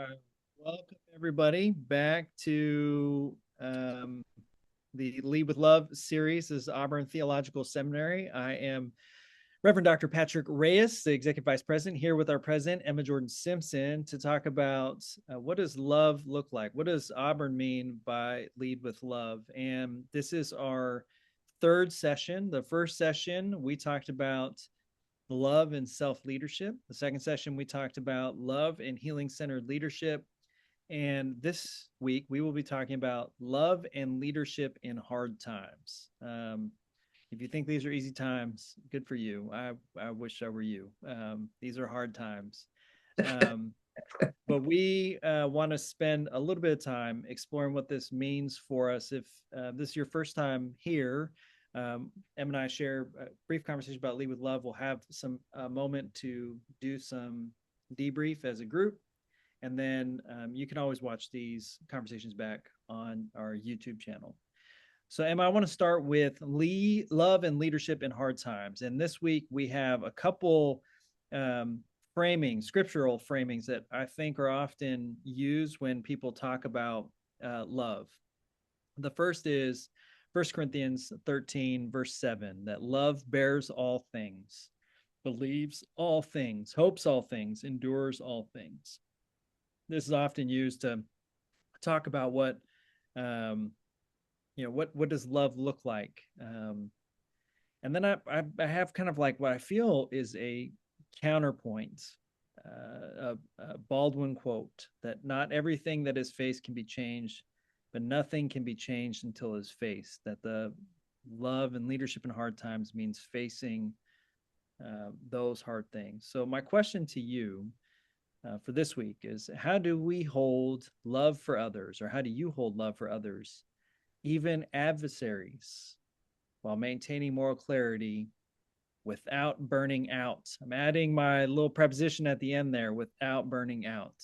Uh, Welcome, everybody, back to the Lead with Love series. This is Auburn Theological Seminary. I am Reverend Dr. Patrick Reyes, the Executive Vice President, here with our President, Emma Jordan-Simpson, to talk about what does love look like? What does Auburn mean by Lead with Love? And this is our third session. The first session, we talked about love and self-leadership. The second session, we talked about love and healing-centered leadership. And this week, we will be talking about love and leadership in hard times. If you think these are easy times, good for you. I wish I were you. These are hard times. Um, but we want to spend a little bit of time exploring what this means for us. If this is your first time here, Em and I share a brief conversation about Lead with Love. We'll have some moment to do some debrief as a group. And then you can always watch these conversations back on our YouTube channel. So, Emma, I want to start with love and leadership in hard times. And this week we have a couple scriptural framings that I think are often used when people talk about love. The first is 1 Corinthians 13, verse 7, that love bears all things, believes all things, hopes all things, endures all things. This is often used to talk about what what does love look like. And then I have kind of like what I feel is a counterpoint, a Baldwin quote, that not everything that is faced can be changed, but nothing can be changed until it is faced. That the love and leadership in hard times means facing those hard things. So my question to you for this week is, how do we hold love for others, or how do you hold love for others, even adversaries, while maintaining moral clarity without burning out? I'm adding my little preposition at the end there, without burning out.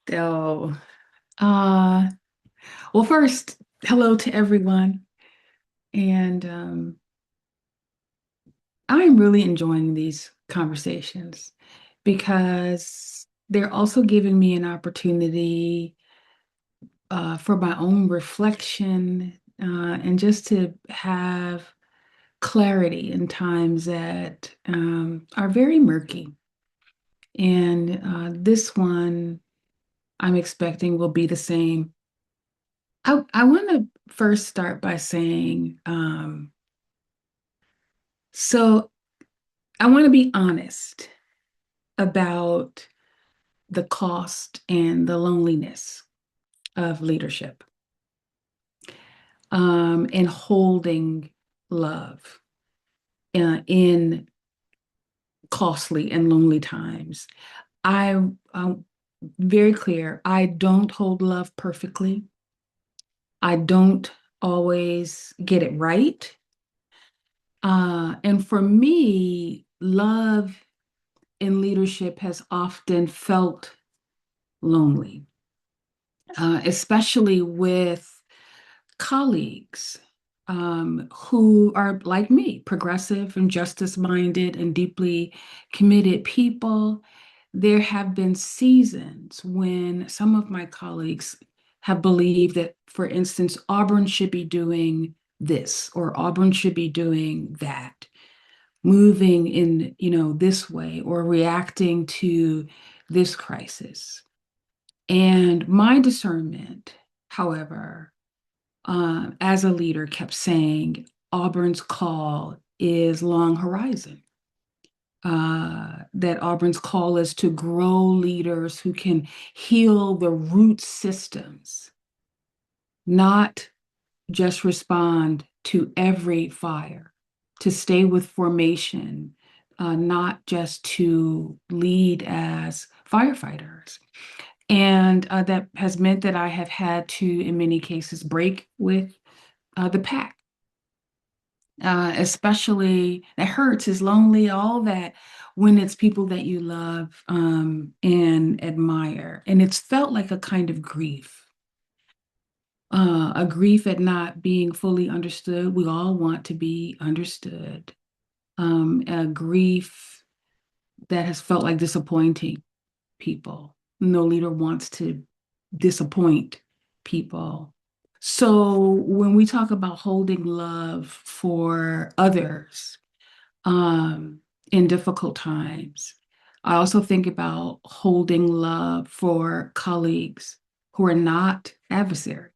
So, uh, well, first, hello to everyone. And I'm really enjoying these conversations because they're also giving me an opportunity for my own reflection and just to have clarity in times that are very murky. And this one I'm expecting will be the same. I want to first start by saying, so I want to be honest about the cost and the loneliness of leadership, and holding love in costly and lonely times. I'm very clear. I don't hold love perfectly. I don't always get it right. And for me, love in leadership has often felt lonely, especially with colleagues who are like me, progressive and justice-minded and deeply committed people. There have been seasons when some of my colleagues have believed that, for instance, Auburn should be doing this or Auburn should be doing that, moving in, this way or reacting to this crisis. And my discernment, however, as a leader, kept saying Auburn's call is long horizon. That Auburn's call is to grow leaders who can heal the root systems, not just respond to every fire, to stay with formation, not just to lead as firefighters. And that has meant that I have had to, in many cases, break with the pack. Especially, that hurts, is lonely, all that, when it's people that you love and admire. And it's felt like a kind of grief, a grief at not being fully understood. We all want to be understood. A grief that has felt like disappointing. people. No leader wants to disappoint people. So when we talk about holding love for others in difficult times, I also think about holding love for colleagues who are not adversaries,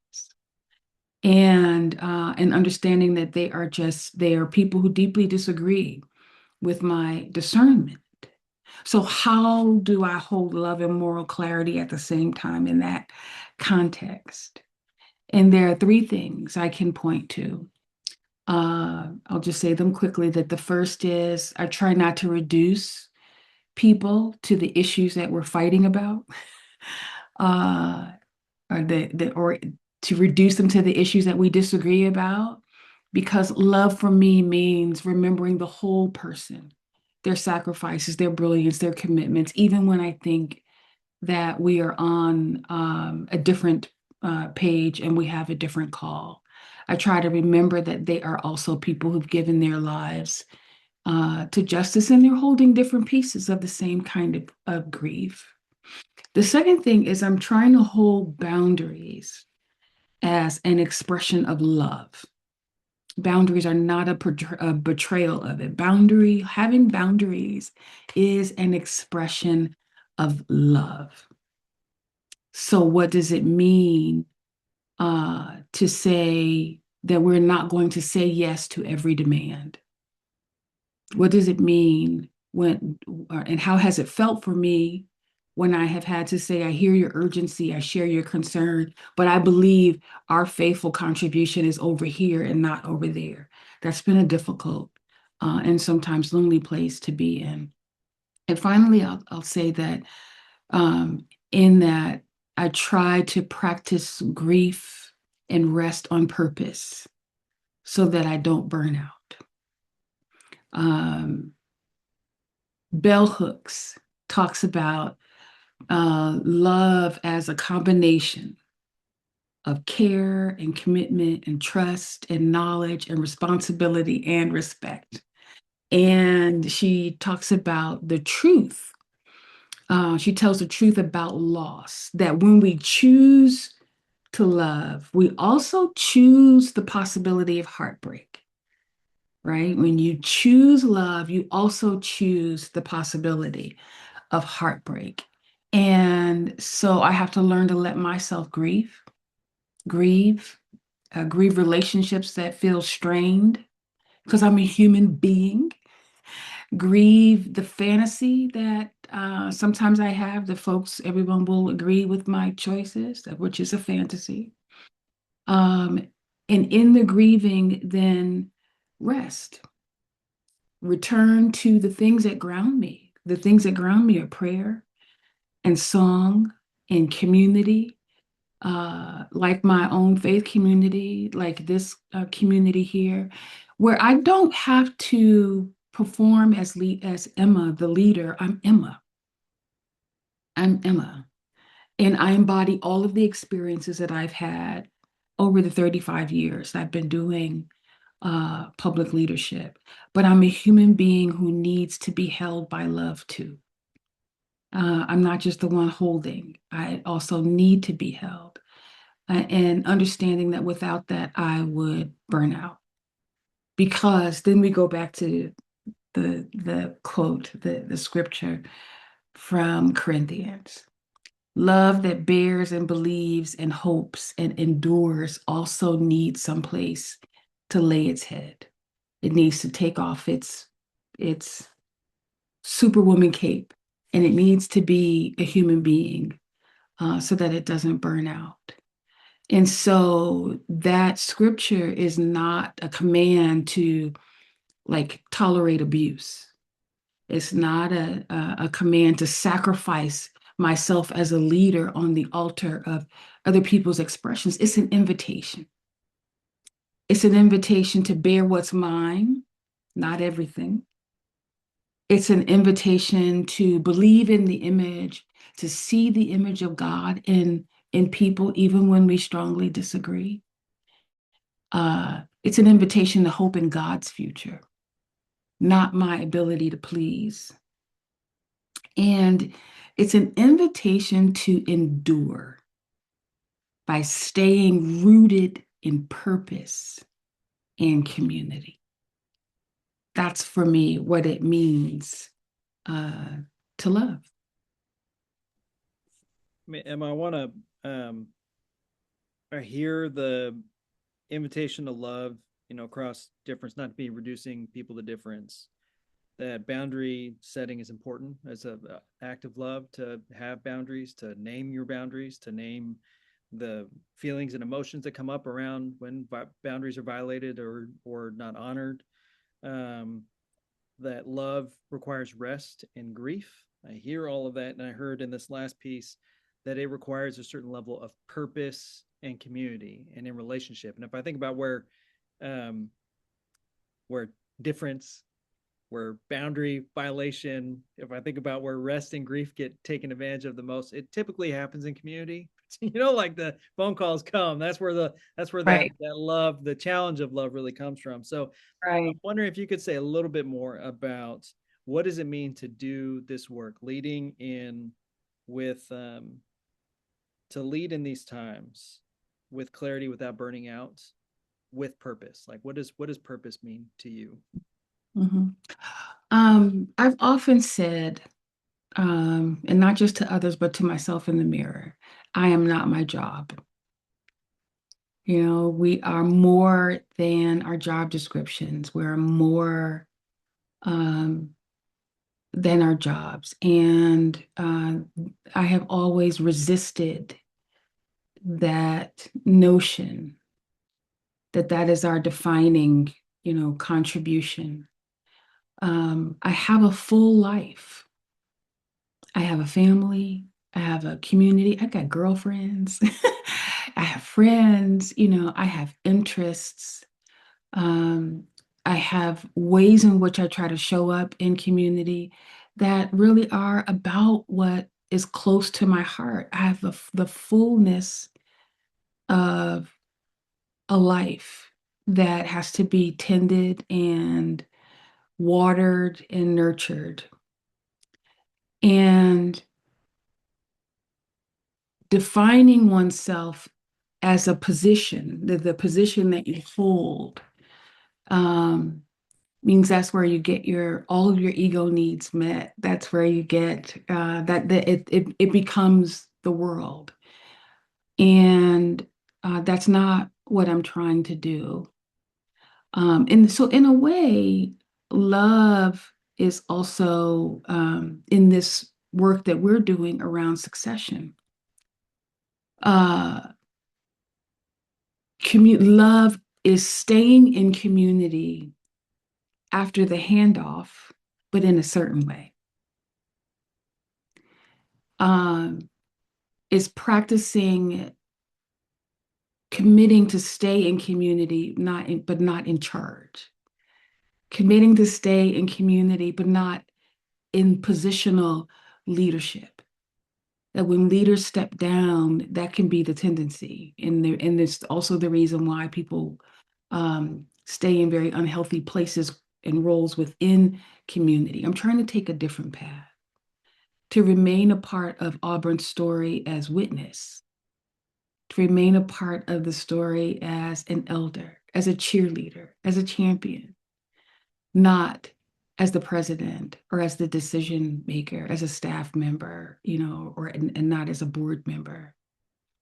and understanding that they are people who deeply disagree with my discernment. So how do I hold love and moral clarity at the same time in that context? And there are three things I can point to. I'll just say them quickly. That the first is I try not to reduce people to the issues that we're fighting about, uh, or to reduce them to the issues that we disagree about, because love for me means remembering the whole person, their sacrifices, their brilliance, their commitments, even when I think that we are on a different page and we have a different call. I try to remember that they are also people who've given their lives to justice, and they're holding different pieces of the same kind of grief. The second thing is I'm trying to hold boundaries as an expression of love. Boundaries are not a betrayal of it. Having boundaries is an expression of love. So what does it mean to say that we're not going to say yes to every demand? What does it mean and how has it felt for me when I have had to say, I hear your urgency, I share your concern, but I believe our faithful contribution is over here and not over there. That's been a difficult and sometimes lonely place to be in. And finally, I'll say that in that I try to practice grief and rest on purpose so that I don't burn out. Bell Hooks talks about love as a combination of care and commitment and trust and knowledge and responsibility and respect. And she talks about the truth. She tells the truth about loss, that when we choose to love, we also choose the possibility of heartbreak, right? When you choose love, you also choose the possibility of heartbreak. And so I have to learn to let myself grieve, grieve relationships that feel strained because I'm a human being, grieve the fantasy that sometimes I have that everyone will agree with my choices, which is a fantasy. Um, and in the grieving, then rest, return to the things that ground me. The things that ground me are prayer and song and community, like my own faith community, like this community here, where I don't have to perform as Emma, the leader. I'm Emma. I'm Emma. And I embody all of the experiences that I've had over the 35 years I've been doing public leadership. But I'm a human being who needs to be held by love too. I'm not just the one holding, I also need to be held. And understanding that without that, I would burn out. Because then we go back to the quote, the scripture from Corinthians. Love that bears and believes and hopes and endures also needs some place to lay its head. It needs to take off its superwoman cape, and it needs to be a human being so that it doesn't burn out. And so that scripture is not a command to like tolerate abuse. It's not a command to sacrifice myself as a leader on the altar of other people's expressions. It's an invitation. It's an invitation to bear what's mine, not everything. It's an invitation to believe in the image, to see the image of God in people, even when we strongly disagree. It's an invitation to hope in God's future, not my ability to please. And it's an invitation to endure by staying rooted in purpose and community. That's for me what it means uh, to love. Emma, I want to I hear the invitation to love, across difference, not to be reducing people to difference. That boundary setting is important as a act of love, to have boundaries, to name your boundaries, to name the feelings and emotions that come up around when boundaries are violated or not honored. Um, that love requires rest and grief. I hear all of that, and I heard in this last piece that it requires a certain level of purpose and community and in relationship. And if I think about um, where difference, where boundary violation, if I think about where rest and grief get taken advantage of the most, it typically happens in community. Like the phone calls come. That's where that Right, that love, the challenge of love really comes from. So I'm right. wondering if you could say a little bit more about what does it mean to do this work, leading in with to lead in these times with clarity without burning out, with purpose. Like what does purpose mean to you? Mhm. I've often said, and not just to others, but to myself in the mirror, I am not my job. We are more than our job descriptions. We're more um, than our jobs. And I have always resisted that notion that that is our defining, contribution. I have a full life. I have a family. I have a community. I got girlfriends. I have friends. I have interests. Um, I have ways in which I try to show up in community that really are about what is close to my heart. I have the fullness of a life that has to be tended and watered and nurtured. And defining oneself as a position, the position that you hold, um, means that's where you get your all of your ego needs met. That's where you get that it becomes the world, and that's not what I'm trying to do. And so, in a way, love is also in this work that we're doing around succession. Uh, Love is staying in community after the handoff, but in a certain way. Um, is practicing committing to stay in community, but not in charge. Committing to stay in community, but not in positional leadership. That when leaders step down, that can be the tendency, and there's also the reason why people stay in very unhealthy places and roles within community. I'm trying to take a different path to remain a part of Auburn's story as witness, to remain a part of the story as an elder, as a cheerleader, as a champion, not as the president or as the decision maker, as a staff member, and not as a board member.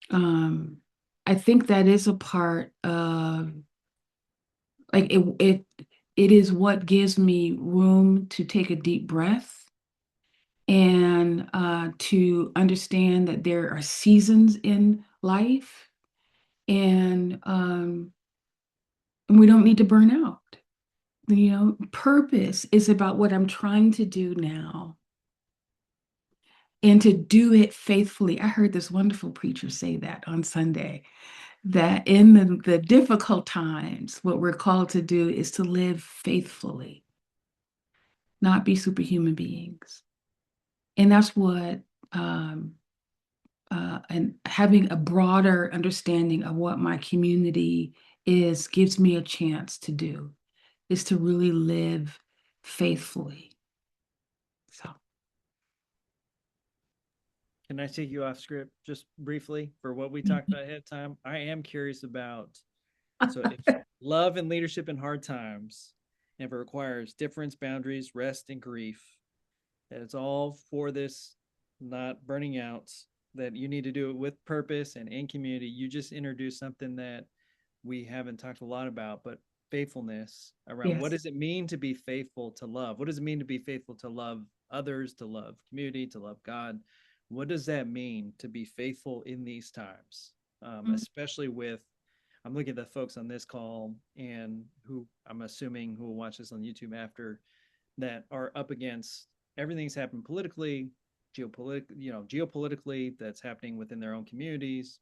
Um, I think that is a part of like it is what gives me room to take a deep breath and to understand that there are seasons in life, and we don't need to burn out. Purpose is about what I'm trying to do now and to do it faithfully. I heard this wonderful preacher say that on Sunday, that in the difficult times, what we're called to do is to live faithfully, not be superhuman beings. And that's what, and having a broader understanding of what my community is gives me a chance to do, is to really live faithfully. So. Can I take you off script just briefly for what we talked about ahead of time? I am curious about, so if love and leadership in hard times, and if it requires difference, boundaries, rest, and grief, that it's all for this not burning out, that you need to do it with purpose and in community. You just introduced something that we haven't talked a lot about, but faithfulness around what Yes. does it mean to be faithful to love? What does it mean to be faithful to love others, to love community, to love God? What does that mean to be faithful in these times? Especially with, I'm looking at the folks on this call and who I'm assuming who will watch this on YouTube after, that are up against everything's happened politically, geopolitically, that's happening within their own communities.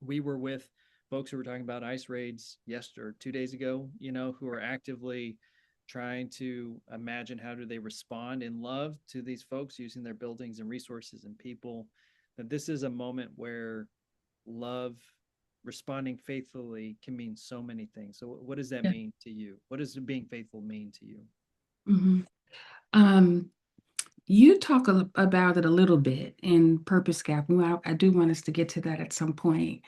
We were with folks who were talking about ICE raids yesterday or 2 days ago, who are actively trying to imagine how do they respond in love to these folks using their buildings and resources and people. That this is a moment where love, responding faithfully, can mean so many things. So what does that Yeah. mean to you? What does being faithful mean to you? Mhm. Um, you talk about it a little bit in Purpose Gap. I do want us to get to that at some point.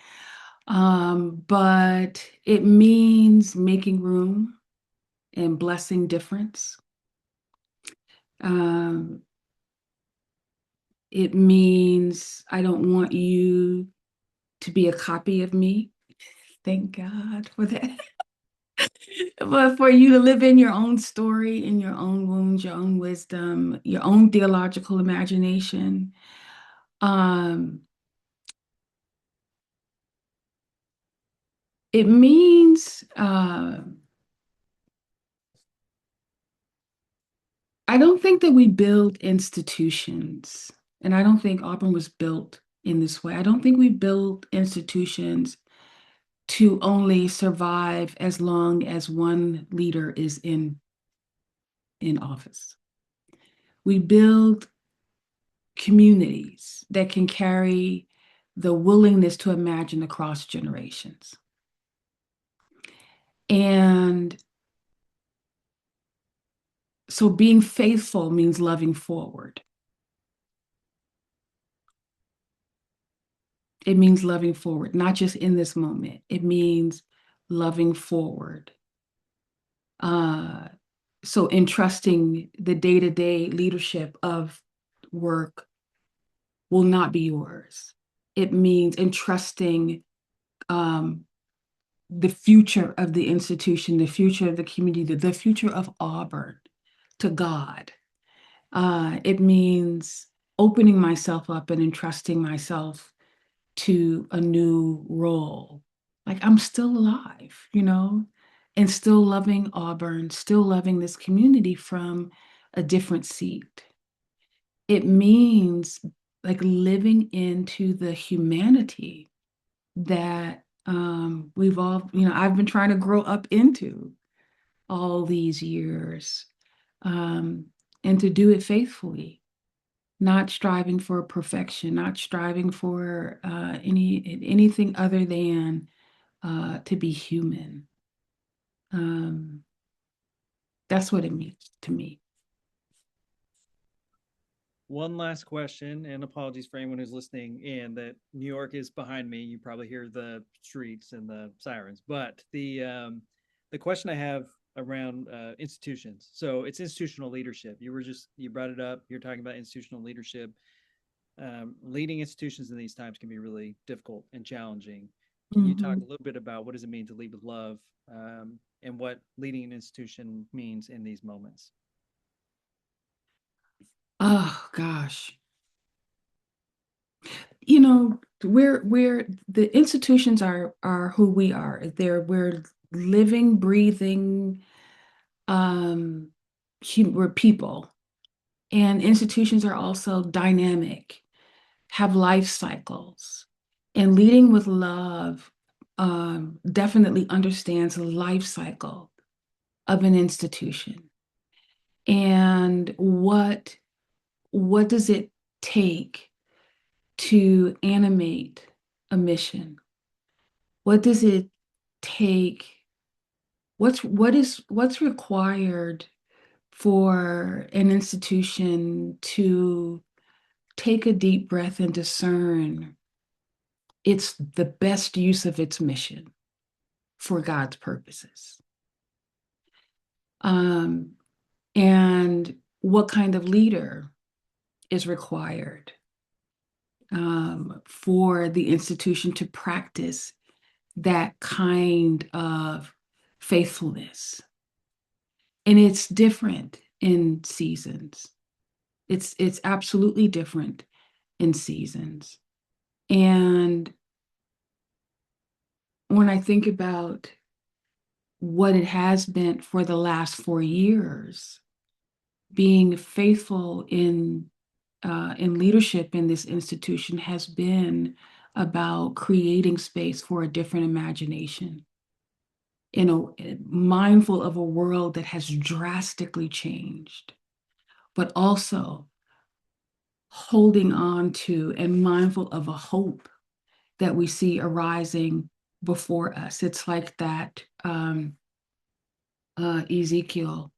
But it means making room and blessing difference. Um, it means I don't want you to be a copy of me. Thank God for that. But for you to live in your own story, in your own wounds, your own wisdom, your own theological imagination. Um, it means I don't think that we build institutions, and I don't think Auburn was built in this way. I don't think we build institutions to only survive as long as one leader is in office. We build communities that can carry the willingness to imagine across generations. And so being faithful means loving forward. It means loving forward, not just in this moment. It means loving forward. Uh, so entrusting the day-to-day leadership of work will not be yours. It means entrusting um, the future of the institution, the future of the community, the future of Auburn to God. It means opening myself up and entrusting myself to a new role. Like I'm still alive, and still loving Auburn, still loving this community from a different seat. It means like living into the humanity that we've all, I've been trying to grow up into all these years, um, and to do it faithfully, not striving for perfection, not striving for anything other than to be human. Um, that's what it means to me. One last question, and apologies for anyone who's listening in that New York is behind me. You probably hear the streets and the sirens, but the question I have around institutions. So it's institutional leadership. You brought it up. You're talking about institutional leadership. Leading institutions in these times can be really difficult and challenging. Can you talk a Mhm. little bit about what does it mean to lead with love, and what leading an institution means in these moments? Oh gosh. We're the institutions are who we are. We're living, breathing, um, we're people. And institutions are also dynamic, have life cycles. And leading with love definitely understands the life cycle of an institution. And what does it take to animate a mission? What does it take? What's required for an institution to take a deep breath and discern it's the best use of its mission for God's purposes. Um, and what kind of leader is required for the institution to practice that kind of faithfulness. And it's different in seasons. It's absolutely different in seasons. And when I think about what it has been for the last 4 years, being faithful in leadership in this institution has been about creating space for a different imagination. Mindful of a world that has drastically changed, but also holding on to and mindful of a hope that we see arising before us. It's like that Ezekiel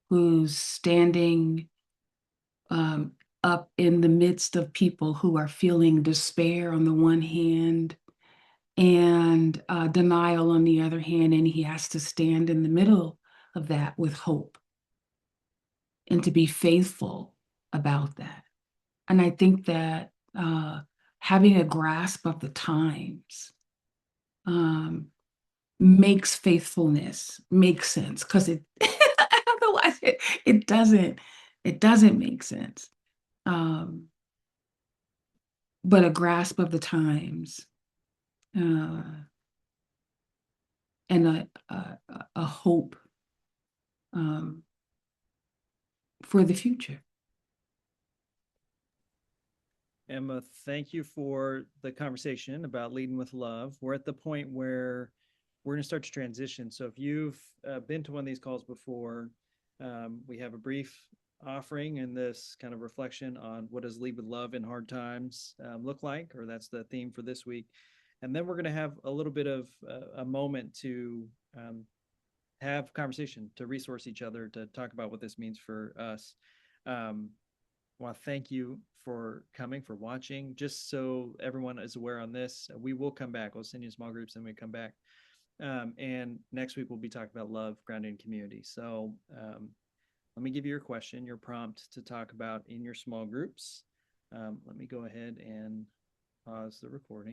who's standing um, up in the midst of people who are feeling despair on the one hand and denial on the other hand, and he has to stand in the middle of that with hope and to be faithful about that. And I think that having a grasp of the times um, makes faithfulness make sense because it otherwise it doesn't make sense. Um, but a grasp of the times uh, and a hope um, for the future. Emma, thank you for the conversation about leading with love. We're at the point where we're going to start to transition. So if you've been to one of these calls before, we have a brief offering and this kind of reflection on what does lead with love in hard times look like, or that's the theme for this week. And then we're going to have a little bit of a moment to have conversation, to resource each other, to talk about what this means for us. I want to thank you for coming, for watching. Just so everyone is aware on this, we will come back. We'll send you small groups and we come back. And next week we'll be talking about love, grounded in community. So let me give you your question, your prompt to talk about in your small groups. Let me go ahead and pause the recording.